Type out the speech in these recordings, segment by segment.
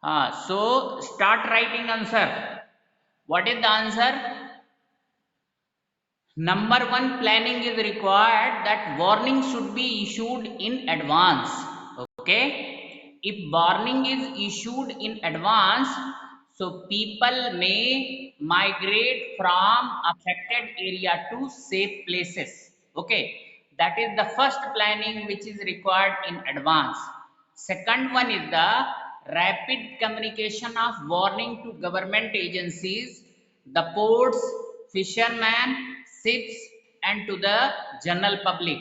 So start writing answer. What is the answer? Number one, planning is required that warning should be issued in advance. Okay. If warning is issued in advance, so people may migrate from affected area to safe places. Okay. That is the first planning which is required in advance. Second one is the rapid communication of warning to government agencies, the ports, fishermen, ships, and to the general public.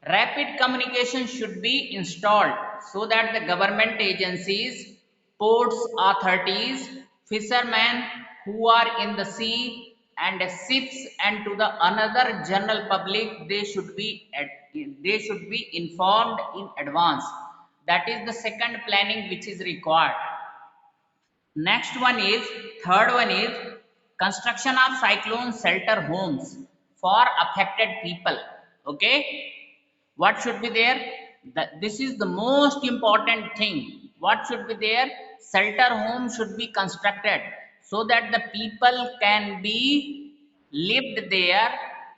Rapid communication should be installed so that the government agencies, ports authorities, fishermen who are in the sea, and ships, and to the another general public, they should be informed in advance. That is the second planning which is required. Next one is, third one is construction of cyclone shelter homes for affected people. Okay, what should be there? This is the most important thing. What should be there? Shelter home should be constructed so that the people can be lived there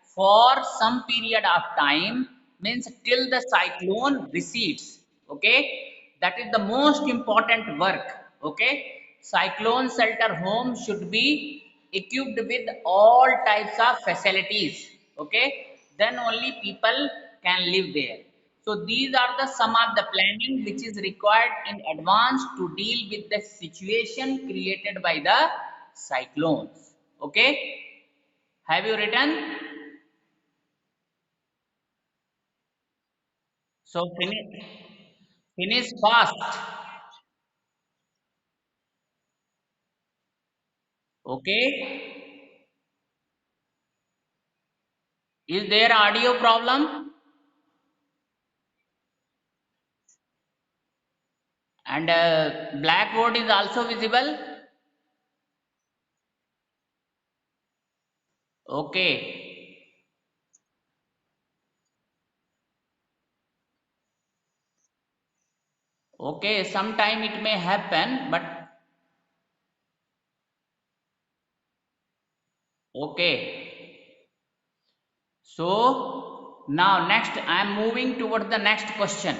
for some period of time, means till the cyclone recedes. Okay, that is the most important work. Okay, cyclone shelter home should be equipped with all types of facilities. Okay, then only people can live there. So these are the some of the planning which is required in advance to deal with the situation created by the cyclones. Okay, have you written? So finish fast. Okay, is there audio problem? And blackboard is also visible. Okay, okay, sometime it may happen, but okay. So now next I am moving toward the next question.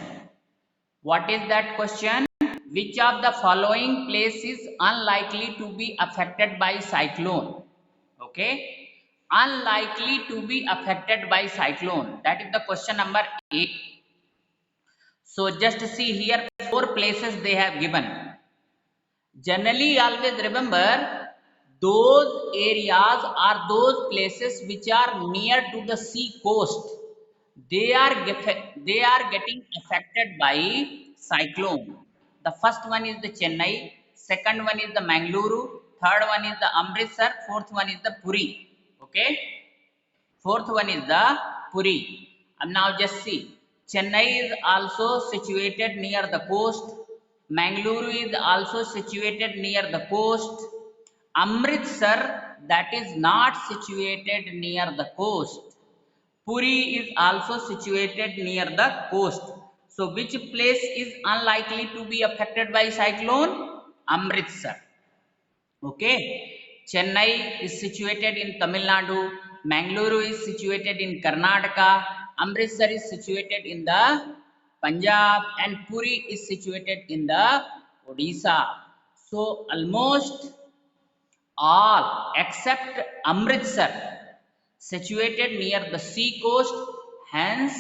What is that question? Which of the following place is unlikely to be affected by cyclone? Okay, unlikely to be affected by cyclone. That is the question number 8. So just see here, 4 places they have given. Generally, always remember those areas are those places which are near to the sea coast. They are getting affected by cyclone. The first one is the Chennai, second one is the Mangaluru, third one is the Amritsar, fourth one is the Puri. Okay, fourth one is the Puri. And now just see, Chennai is also situated near the coast. Mangaluru is also situated near the coast. Amritsar, that is not situated near the coast. Puri is also situated near the coast. So which place is unlikely to be affected by cyclone? Amritsar. Okay, Chennai is situated in Tamil Nadu, Mangaluru is situated in Karnataka, Amritsar is situated in the Punjab, and Puri is situated in the Odisha. So almost all except Amritsar situated near the sea coast, hence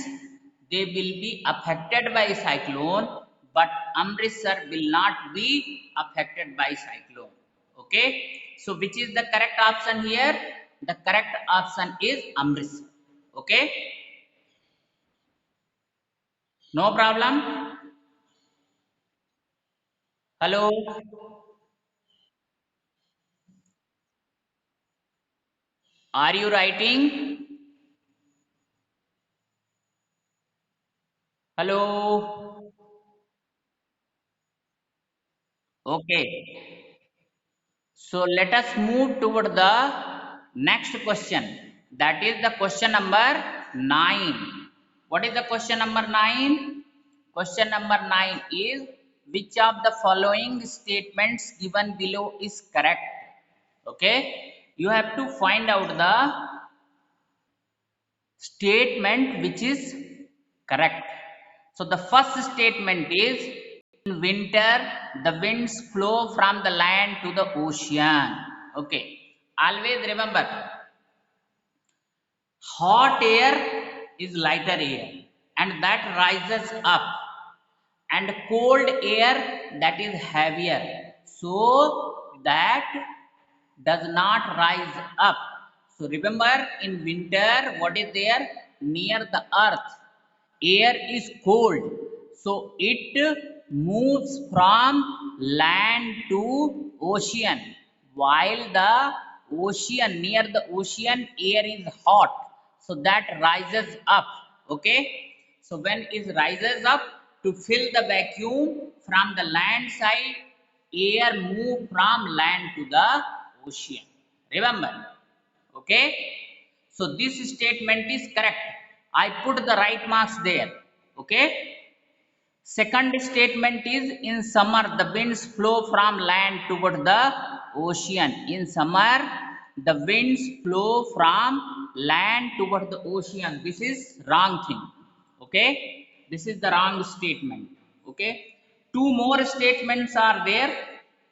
they will be affected by cyclone, but Amritsar will not be affected by cyclone. Okay, so which is the correct option here? The correct option is Amritsar. Okay, no problem. Hello, are you writing? Hello. Okay, so let us move toward the next question. That is the question number 9. What is the question number 9? Question number 9 is, which of the following statements given below is correct? Okay, you have to find out the statement which is correct. So the first statement is, in winter the winds flow from the land to the ocean. Okay, always remember, hot air is lighter air and that rises up, and cold air that is heavier, so that does not rise up. So remember, in winter what is there? Near the earth air is cold, so it moves from land to ocean, while the ocean, near the ocean air is hot, so that rises up. Okay, so when it rises up, to fill the vacuum from the land side, air move from land to the ocean. Remember. Okay, so this statement is correct. I put the right marks there. Okay, second statement is, in summer the winds flow from land toward the ocean. In summer the winds flow from land toward the ocean. This is wrong thing. Okay, this is the wrong statement. Okay, two more statements are there.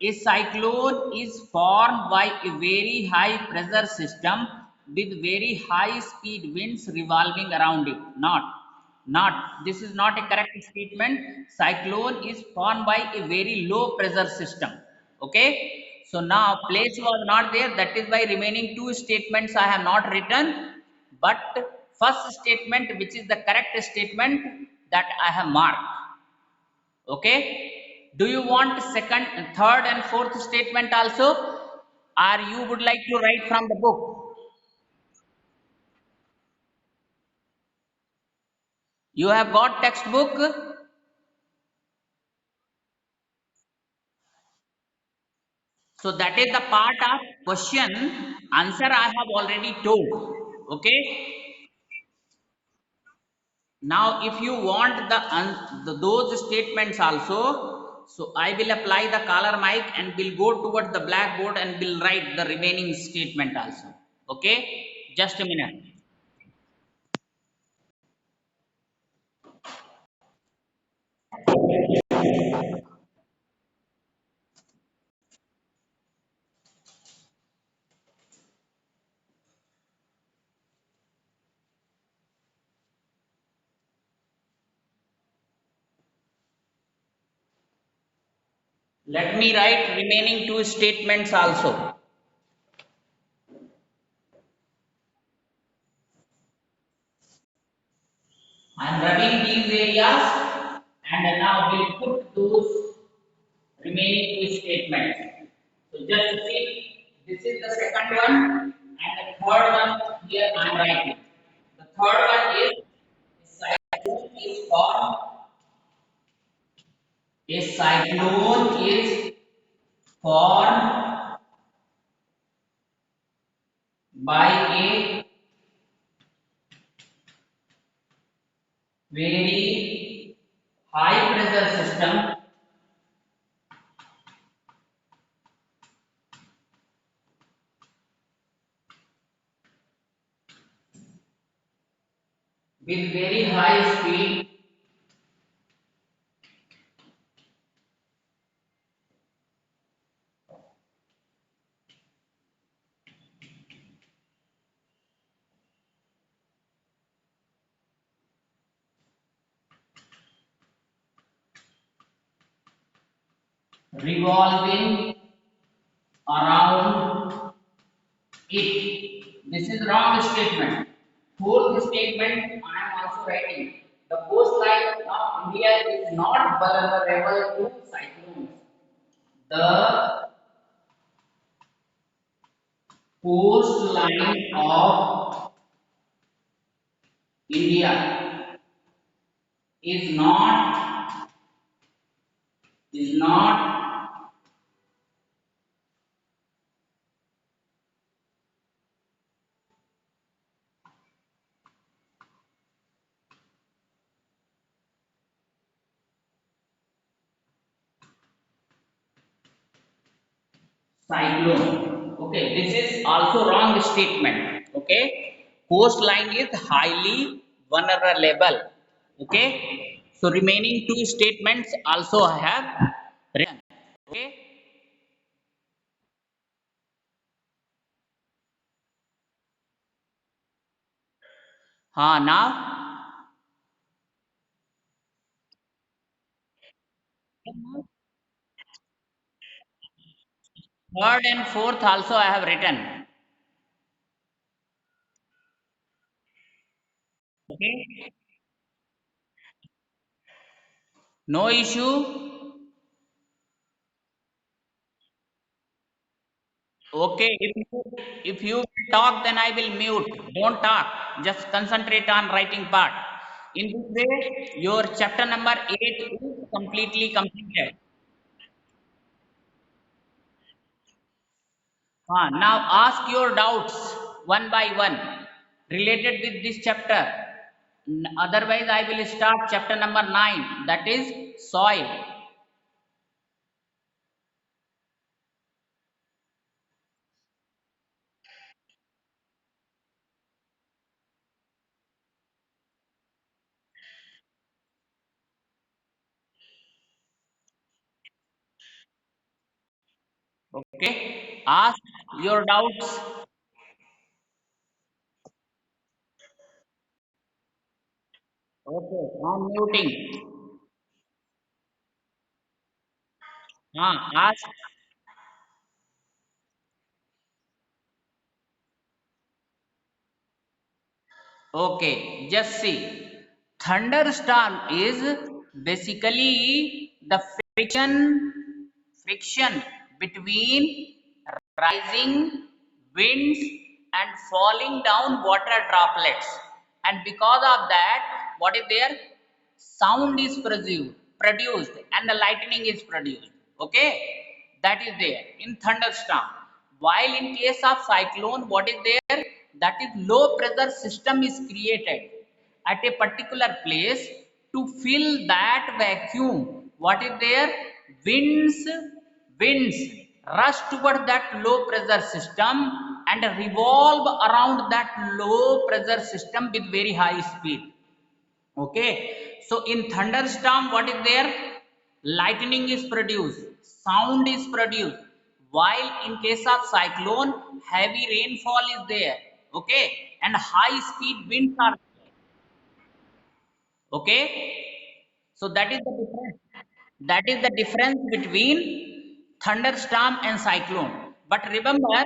A cyclone is formed by a very high pressure system with very high speed winds revolving around it. Not, this is not a correct statement. Cyclone is formed by a very low pressure system. Okay, so now place was not there, that is why remaining two statements I have not written, but first statement which is the correct statement, that I have marked. Okay, do you want second, third and fourth statement also, or you would like to write from the book? You have got textbook? So that is the part of question. Answer I have already told. Okay. Now, if you want those statements also, so I will apply the color mic and will go towards the blackboard and will write the remaining statement also. Okay. Just a minute. Let me write remaining two statements also. I am rubbing these areas and now we'll put those remaining two statements. So just see, this is the second one and the third one here I am writing. The third one is, formed, a cyclone is formed by a very high pressure system with very high speed revolving around it. This is wrong statement. Fourth statement I am also writing. The coastline of India is not vulnerable to cyclones. The coastline of India is not cyclone. Okay, this is also wrong statement. Okay, coastline is highly vulnerable. Okay, so remaining two statements also I have written. Okay, now third and fourth also I have written. Okay, no issue. Okay, if you talk, then I will mute. Don't talk. Just concentrate on writing part. In this way, your chapter number 8 is completely completed. Now ask your doubts one by one related with this chapter. Otherwise, I will start chapter number 9, that is soil. Okay, ask your doubts. Okay, I'm muting. Ask. Okay, just see. Thunderstorm is basically the friction between rising winds and falling down water droplets. And because of that, what is there? Sound is produced and the lightning is produced. Okay, that is there in thunderstorm. While in case of cyclone, what is there? That is low pressure system is created at a particular place to fill that vacuum. What is there? Winds, winds rush toward that low pressure system and revolve around that low pressure system with very high speed. Okay, so in thunderstorm, what is there? Lightning is produced, sound is produced. While in case of cyclone, heavy rainfall is there. Okay, and high speed winds are there. Okay, so that is the difference. That is the difference between thunderstorm and cyclone. But remember,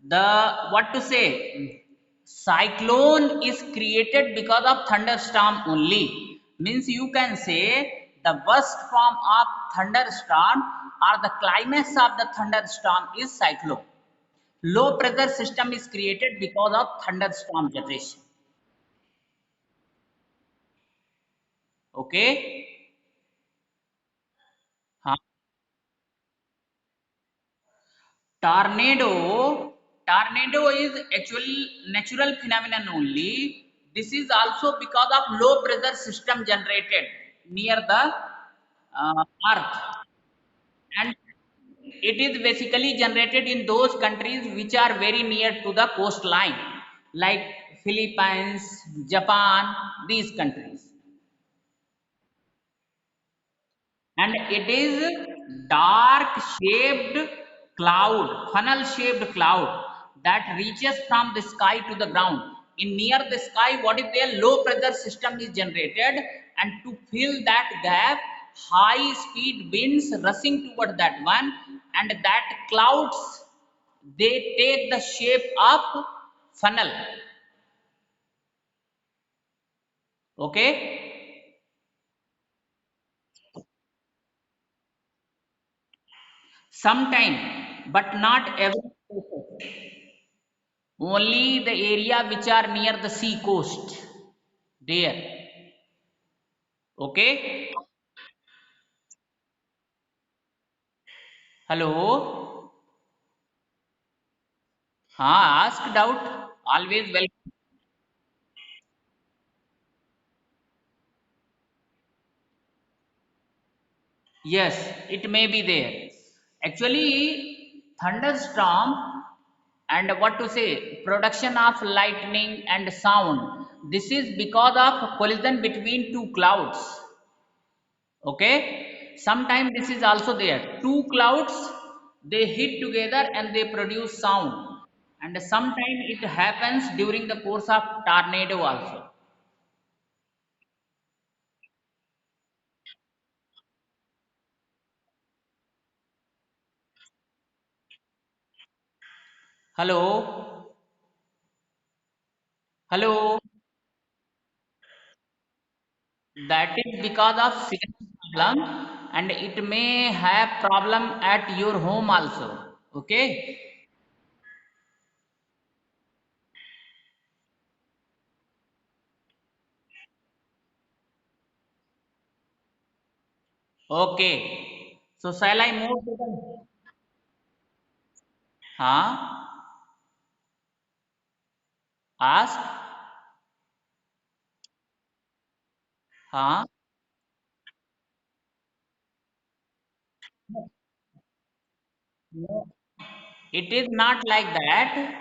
the what to say, cyclone is created because of thunderstorm only. Means you can say the worst form of thunderstorm or the climax of the thunderstorm is cyclone. Low pressure system is created because of thunderstorm generation. Okay. Huh. Tornado is actually natural phenomenon only. This is also because of low pressure system generated near the earth, and it is basically generated in those countries which are very near to the coastline, like Philippines, Japan, these countries. And it is dark shaped cloud, funnel shaped cloud that reaches from the sky to the ground. In near the sky, what is there? Low pressure system is generated, and to fill that gap, high speed winds rushing toward that one, and that clouds, they take the shape of funnel. Okay, sometime, but not every. Only the area which are near the sea coast. There. Okay. Hello. Ask doubt. Always welcome. Yes, it may be there. Actually, thunderstorm and what to say, production of lightning and sound. This is because of collision between two clouds. Okay, sometimes this is also there. Two clouds they hit together and they produce sound. And sometimes it happens during the course of tornado also. Hello, hello. That is because of signal problem, and it may have problem at your home also. Okay, okay. So shall I move to the? Huh? Ask? Huh? No. It is not like that.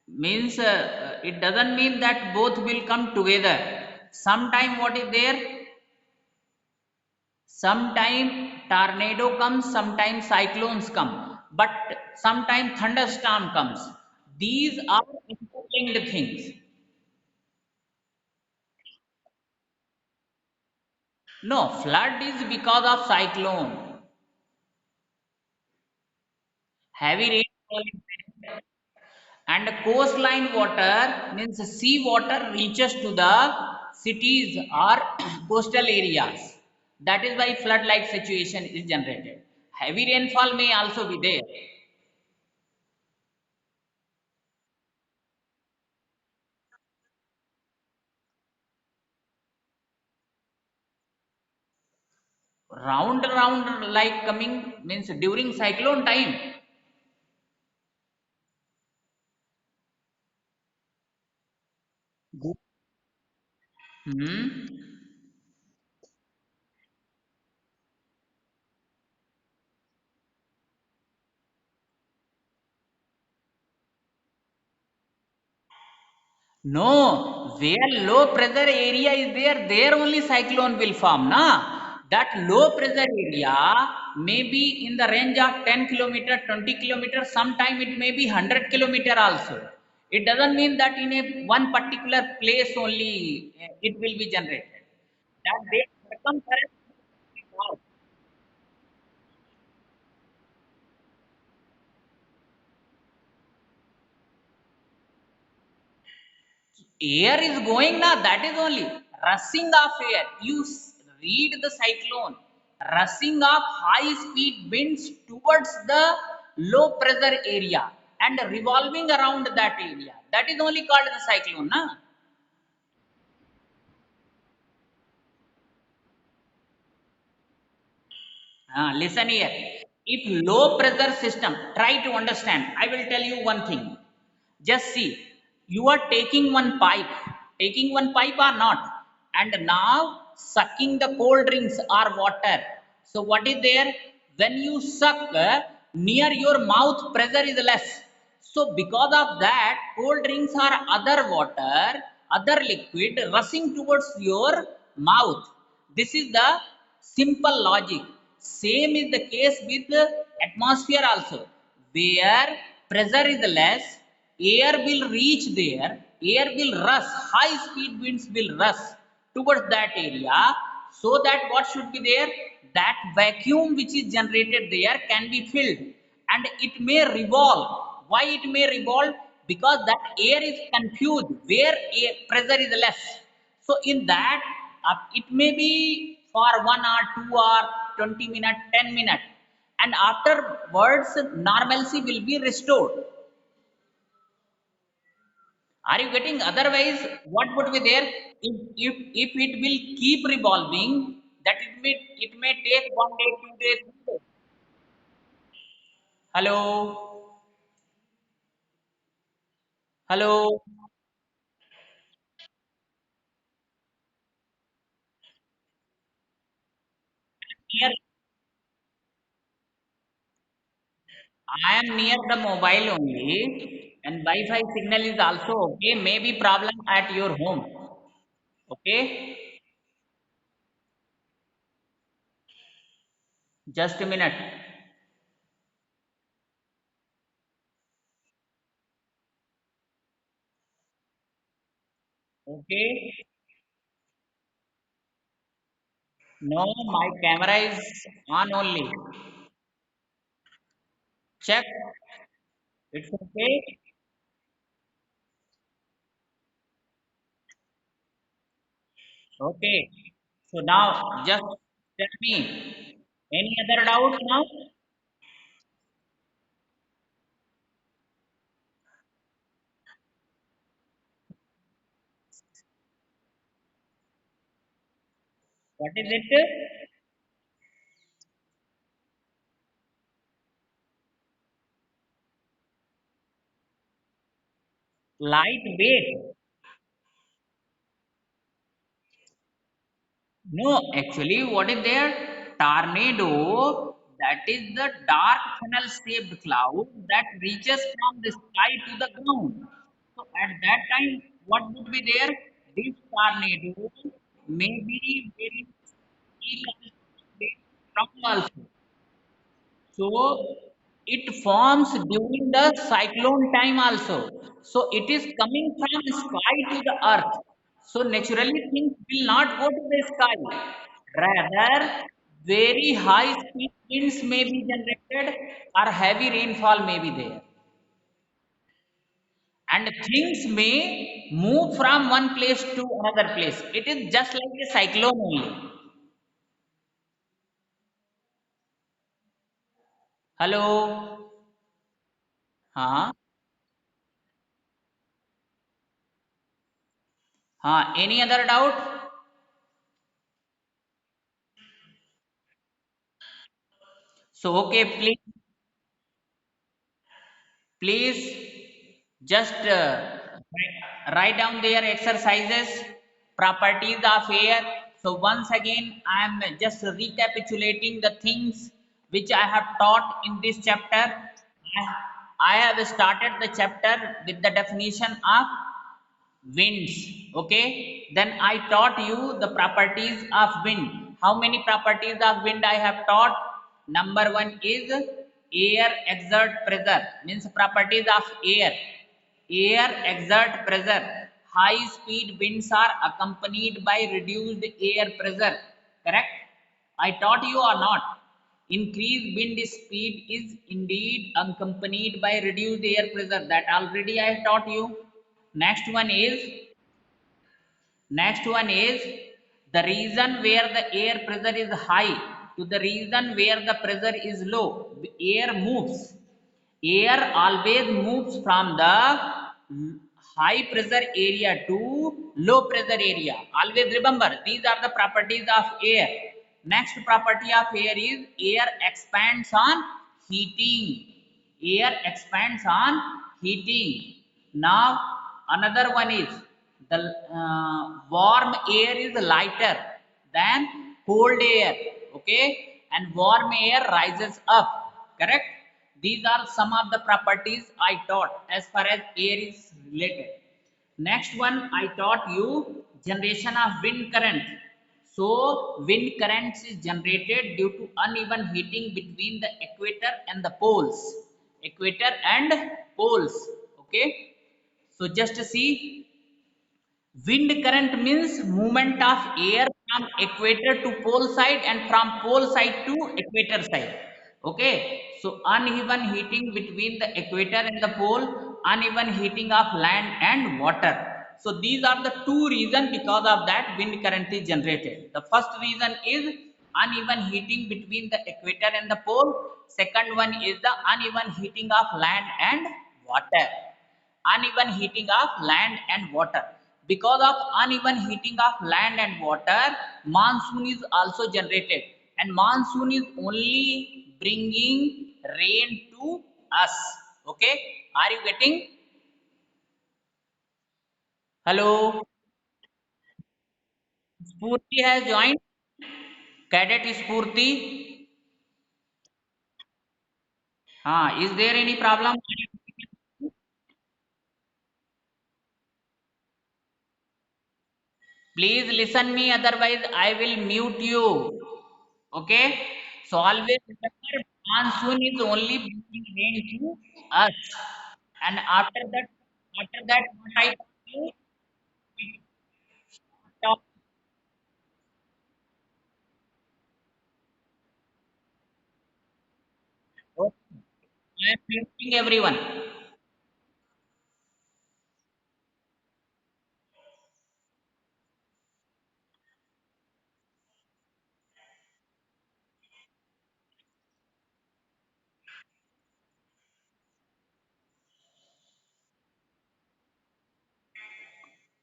Means it doesn't mean that both will come together. Sometime what is there? Sometime tornado comes, sometimes cyclones come, but sometime thunderstorm comes. These are interlinked things. No, flood is because of cyclone. Heavy rainfall is there. And coastline water means sea water reaches to the cities or coastal areas. That is why flood like situation is generated. Heavy rainfall may also be there. Round like coming means during cyclone time. Hmm. No, where low pressure area is there, there only cyclone will form, na? That low pressure area may be in the range of 10 kilometer, 20 kilometer, sometime it may be 100 kilometer also. It doesn't mean that in a one particular place only it will be generated. That they circumference. Air is going now, that is only rushing of air. You read the cyclone, rushing of high speed winds towards the low pressure area and revolving around that area. That is only called the cyclone. Na? Listen here. If low pressure system, try to understand. I will tell you one thing. Just see, you are taking one pipe or not, and now sucking the cold drinks or water. So what is there? When you suck, near your mouth pressure is less. So because of that, cold drinks or other water, other liquid rushing towards your mouth. This is the simple logic. Same is the case with the atmosphere also. Where pressure is less, air will reach there, air will rush, high speed winds will rush towards that area, so that what should be there? That vacuum which is generated there can be filled and it may revolve. Why it may revolve? Because that air is confused where air pressure is less. So in that, it may be for 1 hour, 2 hour, 20 minutes, 10 minutes, and afterwards normalcy will be restored. Are you getting? Otherwise, what would be there? If it will keep revolving, that it may take 1 day, 2 days, 3 days. Hello, hello. Here, I am near the mobile only, and Wi-Fi signal is also okay. Maybe problem at your home. Okay, just a minute. Okay, no, my camera is on only. Check. It's okay. Okay. So now just tell me any other doubt now? What is it? Lightweight. No, actually, what is there? Tornado, that is the dark funnel shaped cloud that reaches from the sky to the ground. So, at that time, what would be there? This tornado may be very strong also. So it forms during the cyclone time also. So it is coming from sky to the earth. So naturally things will not go to the sky. Rather, very high speed winds may be generated or heavy rainfall may be there. And things may move from one place to another place. It is just like a cyclone only. Hello? Huh? Huh? Any other doubt? So okay, please just write down their exercises, properties of air. So once again, I am just recapitulating the things which I have taught in this chapter. I have started the chapter with the definition of winds. Okay, then I taught you the properties of wind. How many properties of wind I have taught? Number one is air exert pressure, means properties of air. Air exert pressure. High speed winds are accompanied by reduced air pressure, correct? I taught you or not? Increased wind speed is indeed accompanied by reduced air pressure, that already I taught you. Next one is Next one is the region where the air pressure is high to the region where the pressure is low. The air moves. Air always moves from the high pressure area to low pressure area. Always remember, these are the properties of air. Next property of air is air expands on heating. Air expands on heating. Now another one is the warm air is lighter than cold air. Okay, and warm air rises up, correct? These are some of the properties I taught as far as air is related. Next one, I taught you generation of wind current. So wind currents is generated due to uneven heating between the equator and the poles. Equator and poles. Okay, so just see, wind current means movement of air from equator to pole side and from pole side to equator side. Okay, so uneven heating between the equator and the pole, uneven heating of land and water. So these are the two reasons because of that wind current is generated. The first reason is uneven heating between the equator and the pole. Second one is the uneven heating of land and water. Uneven heating of land and water. Because of uneven heating of land and water, monsoon is also generated, and monsoon is only bringing rain to us. Okay, are you getting? Hello, Spurti has joined. Cadet Spurti. Is there any problem? Please listen me, otherwise I will mute you. Okay? So always remember, monsoon is only bringing rain to us. And after that, what I tell you, stop. Okay. I am muting everyone.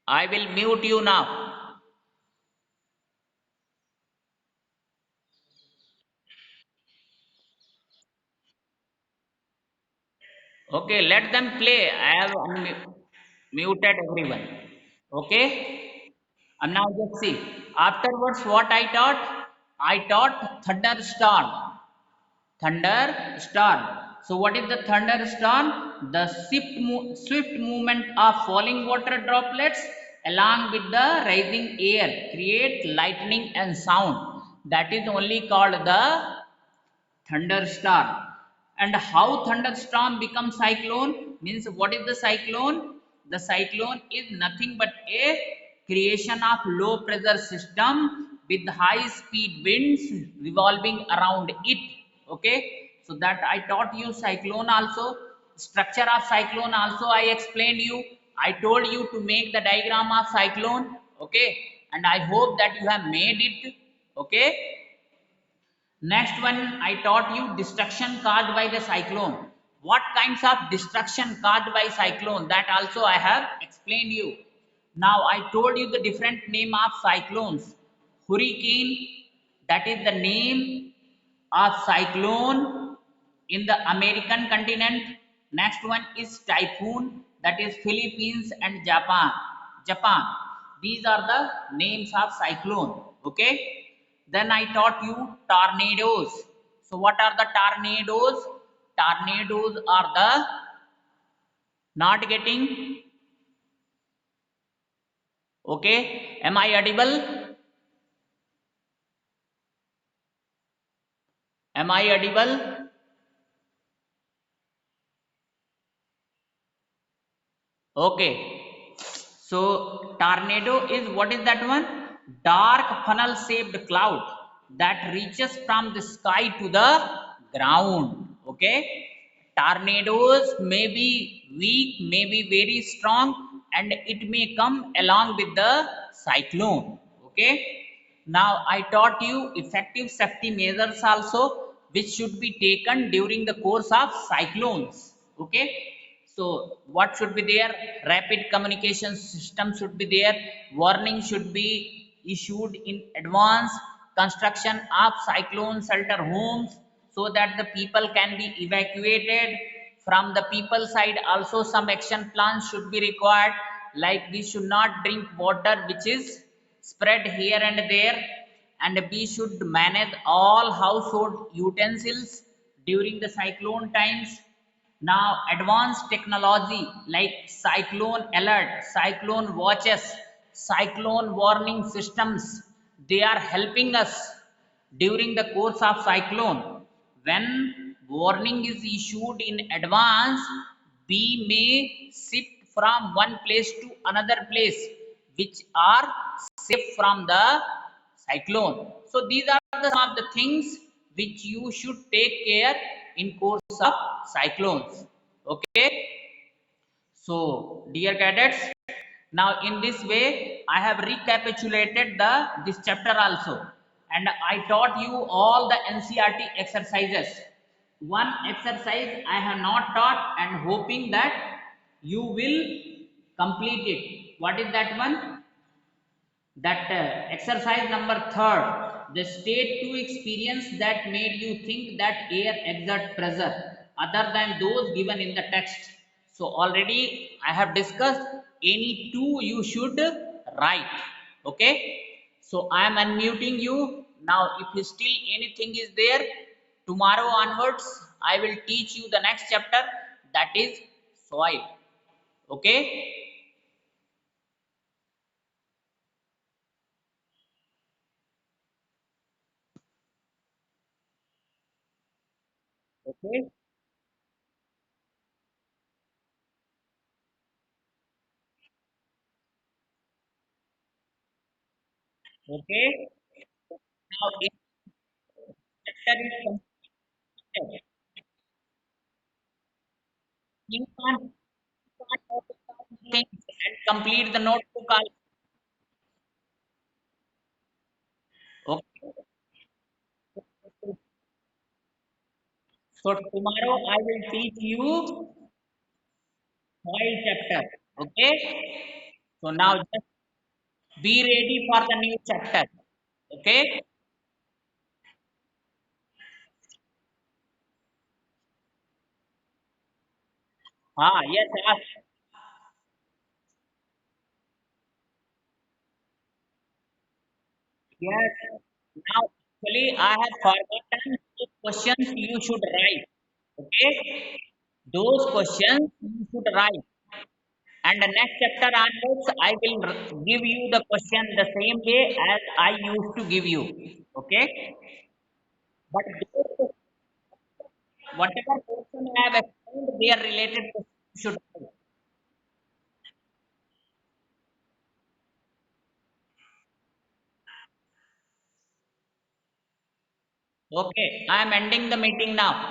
I will mute you now. Okay, let them play. I have muted everyone. Okay? And now just see. Afterwards, what I taught? I taught thunderstorm. Thunderstorm. So, what is the thunderstorm? The swift movement of falling water droplets along with the rising air create lightning and sound. That is only called the thunderstorm. And how thunderstorm becomes cyclone means, what is the cyclone? The cyclone is nothing but a creation of low pressure system with high speed winds revolving around it. Okay, so that I taught you cyclone also. Structure of cyclone also I explained you. I told you to make the diagram of cyclone. Okay, and I hope that you have made it. Okay. Next one, I taught you destruction caused by the cyclone. What kinds of destruction caused by cyclone? That also I have explained you. Now I told you the different name of cyclones. Hurricane, that is the name of cyclone in the American continent. Next one is typhoon, that is Philippines and Japan. Japan. These are the names of cyclone. Okay. Then I taught you tornadoes. So what are the tornadoes? Tornadoes are the not getting. Okay. Am I audible? Am I audible? Okay. So tornado is, what is that one? Dark funnel shaped cloud that reaches from the sky to the ground. Okay. Tornadoes may be weak, may be very strong, and it may come along with the cyclone. Okay. Now I taught you effective safety measures also, which should be taken during the course of cyclones. Okay. So what should be there? Rapid communication system should be there. Warning should be issued in advance. Construction of cyclone shelter homes so that the people can be evacuated. From the people side also some action plans should be required. Like we should not drink water which is spread here and there, and we should manage all household utensils during the cyclone times. Now advanced technology like cyclone alert, cyclone watches, cyclone warning systems, they are helping us during the course of cyclone. When warning is issued in advance, we may shift from one place to another place which are safe from the cyclone. So these are some of the things which you should take care in course of cyclones. Okay. So dear cadets, now in this way I have recapitulated the this chapter also, and I taught you all the NCERT exercises. One exercise I have not taught and hoping that you will complete it. What is that one? That exercise number third, the state two experience that made you think that air exert pressure other than those given in the text. So already I have discussed, any two you should write. Okay. So I am unmuting you now. If still anything is there, tomorrow onwards I will teach you the next chapter, that is soil. Okay. Okay. Okay. Now if chapter is completed, you can't notice down things and complete the notebook also. Okay. So tomorrow I will teach you soil chapter. Okay. So now just be ready for the new chapter. Okay. Yes, ask. Yes. Now, actually, I have forgotten the questions you should write. Okay. Those questions you should write. And the next chapter onwards, I will give you the question the same way as I used to give you. Okay. But those, whatever question I have explained, they are related to you should write. Okay. I am ending the meeting now.